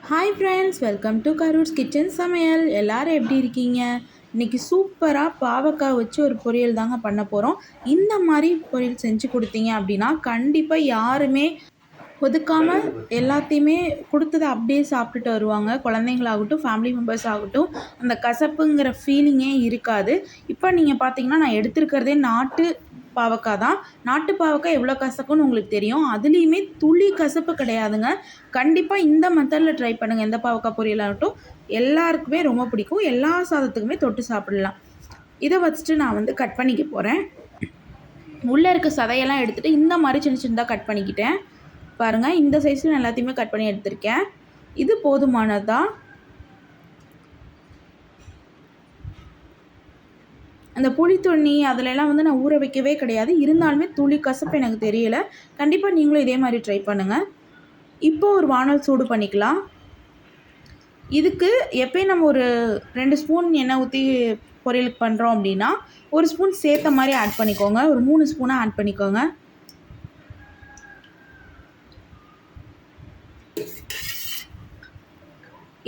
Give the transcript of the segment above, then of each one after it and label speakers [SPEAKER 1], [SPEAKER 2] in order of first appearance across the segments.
[SPEAKER 1] Hi friends, welcome to Karur's kitchen சமையல். எல்லோரும் எப்படி இருக்கீங்க? இன்றைக்கி சூப்பராக பாவக்காய் வச்சு ஒரு பொரியல் தாங்க பண்ண போகிறோம். இந்த மாதிரி பொரியல் செஞ்சு கொடுத்தீங்க அப்படின்னா கண்டிப்பாக யாருமே ஒதுக்காமல் எல்லாத்தையுமே கொடுத்ததை அப்படியே சாப்பிட்டுட்டு வருவாங்க. குழந்தைங்களாகட்டும், ஃபேமிலி மெம்பர்ஸ் ஆகட்டும், அந்த கசப்புங்கிற ஃபீலிங்கே இருக்காது. இப்போ நீங்கள் பார்த்தீங்கன்னா நான் எடுத்துருக்கிறதே நாட்டு பாவக்காய் தான். நாட்டு பாவக்காய் எவ்வளோ கசக்குன்னு உங்களுக்கு தெரியும். அதுலேயுமே துளி கசப்பு கிடையாதுங்க. கண்டிப்பாக இந்த மெத்தடில் ட்ரை பண்ணுங்கள். எந்த பாவக்காய் பொரியலாகட்டும் எல்லாருக்குமே ரொம்ப பிடிக்கும். எல்லா சாதத்துக்குமே தொட்டு சாப்பிடலாம். இதை வச்சுட்டு நான் வந்து கட் பண்ணிக்க போகிறேன். உள்ளே இருக்க சதையெல்லாம் எடுத்துகிட்டு இந்த மாதிரி சின்ன சின்னதாக கட் பண்ணிக்கிட்டேன். பாருங்கள், இந்த சைஸில் நான் எல்லாத்தையுமே கட் பண்ணி எடுத்திருக்கேன். இது போதுமானது தான். அந்த புளி தண்ணி அதிலெல்லாம் வந்து நான் ஊற வைக்கவே கிடையாது. இருந்தாலுமே துளி கசப்பு எனக்கு தெரியலை. கண்டிப்பாக நீங்களும் இதே மாதிரி ட்ரை பண்ணுங்கள். இப்போ ஒரு வானல் சூடு பண்ணிக்கலாம். இதுக்கு எப்பயும் நம்ம ஒரு 2 ஸ்பூன் எண்ணெய் ஊற்றி பொரியலுக்கு பண்ணுறோம் அப்படின்னா 1 ஸ்பூன் சேர்த்த மாதிரி ஆட் பண்ணிக்கோங்க. ஒரு 3 ஸ்பூனாக ஆட் பண்ணிக்கோங்க.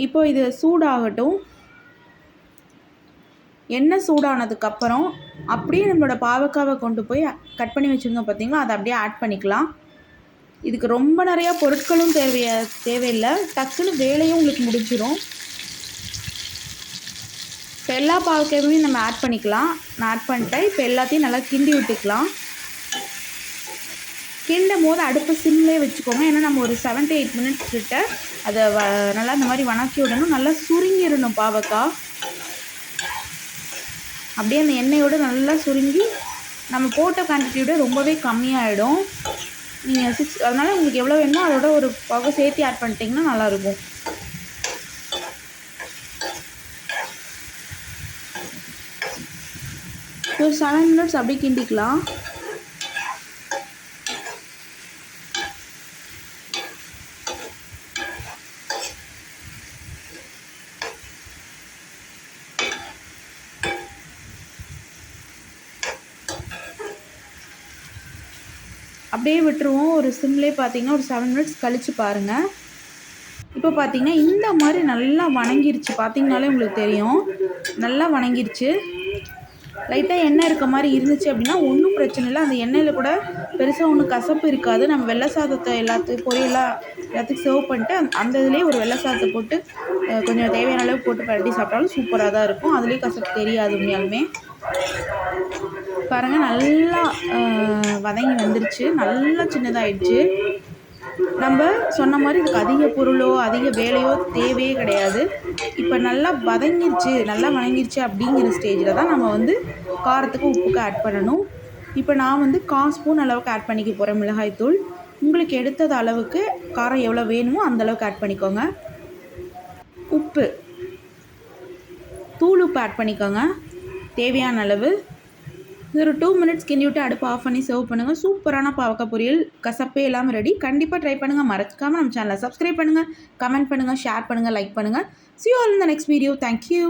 [SPEAKER 1] இப்போ இது சூடாகட்டும். எண்ணெய் சூடானதுக்கப்புறம் அப்படியே நம்மளோட பாவக்காவை கொண்டு போய் கட் பண்ணி வச்சுருந்தோம் பார்த்தீங்களா, அதை அப்படியே ஆட் பண்ணிக்கலாம். இதுக்கு ரொம்ப நிறையா பொருட்களும் தேவையில்லை. டக்குன்னு வேலையும் உங்களுக்கு முடிஞ்சிடும். இப்போ எல்லா பாவக்காயும் நம்ம ஆட் பண்ணிக்கலாம். நான் ஆட் பண்ணிட்டேன். இப்போ எல்லாத்தையும் நல்லா கிண்டி விட்டுக்கலாம். கிண்டும் போது அடுப்பு சிம்லேயே வச்சுக்கோங்க. ஏன்னா நம்ம ஒரு 7 to 8 மினிட்ஸ் கிட்ட அதை நல்லா இந்த மாதிரி வணக்கி விடணும். நல்லா சுருங்கிடணும் பாவக்காய். அப்படியே அந்த எண்ணெயோடு நல்லா சுருங்கி நம்ம போட்ட குவான்டிட்டியோட ரொம்பவே கம்மியாகிடும். நீங்கள் அதனால் உங்களுக்கு எவ்வளோ வேணுமோ அதோட ஒரு பக்கம் சேர்த்து ஆட் பண்ணிட்டீங்கன்னா நல்லாயிருக்கும். ஒரு 7 மினிட்ஸ் அப்படியே கிண்டிக்கலாம். அப்படியே விட்டுருவோம். ஒரு சிம்லேயே பார்த்தீங்கன்னா ஒரு 7 மினிட்ஸ் கழித்து பாருங்கள். இப்போ பார்த்தீங்கன்னா இந்த மாதிரி நல்லா வணங்கிருச்சு. பார்த்தீங்கனாலே உங்களுக்கு தெரியும், நல்லா வணங்கிருச்சு. லைட்டாக எண்ணெய் இருக்க மாதிரி இருந்துச்சு அப்படின்னா ஒன்றும் பிரச்சனை இல்லை. அந்த எண்ணெயில் கூட பெருசாக ஒன்றும் கசப்பு இருக்காது. நம்ம வெள்ளை சாதத்தை பொரியலாக எல்லாத்துக்கும் சர்வ் பண்ணிட்டு அந்த இதுலேயே ஒரு வெள்ளை சாதத்தை போட்டு கொஞ்சம் தேவையான அளவு போட்டு பரட்டி சாப்பிட்டாலும் சூப்பராக தான் இருக்கும். அதுலேயும் கசப்பு தெரியாது உண்மையாலுமே. பாருங்கள், நல்லா வதங்கி வந்துருச்சு. நல்லா சின்னதாகிடுச்சு. நம்ம சொன்ன மாதிரி இதுக்கு அதிக பொருளோ அதிக வேலையோ தேவையே கிடையாது. இப்போ நல்லா வதங்கிருச்சு அப்படிங்கிற ஸ்டேஜில் தான் நம்ம வந்து காரத்துக்கு உப்புக்கு ஆட் பண்ணணும். இப்போ நான் வந்து 1/4 ஸ்பூன் அளவுக்கு ஆட் பண்ணிக்க போகிறேன் மிளகாய்த்தூள். உங்களுக்கு எடுத்தது அளவுக்கு காரம் எவ்வளோ வேணுமோ அந்தளவுக்கு ஆட் பண்ணிக்கோங்க. உப்பு, தூள் உப்பு ஆட் பண்ணிக்கோங்க தேவையான அளவு. இது ஒரு 2 மினிட்ஸ் கிண்டி விட்டு அடுப்பு ஆஃப் பண்ணி சர்வ் பண்ணுங்கள். சூப்பரான பாவக்காய் பொரியல் கசப்பே இல்லாமல் ரெடி. கண்டிப்பாக ட்ரை பண்ணுங்கள். மறக்காமல் நம்ம சேனலை சப்ஸ்கிரைப் பண்ணுங்கள், கமெண்ட் பண்ணுங்கள், ஷேர் பண்ணுங்கள், லைக் பண்ணுங்கள். See you all in the next video. Thank you.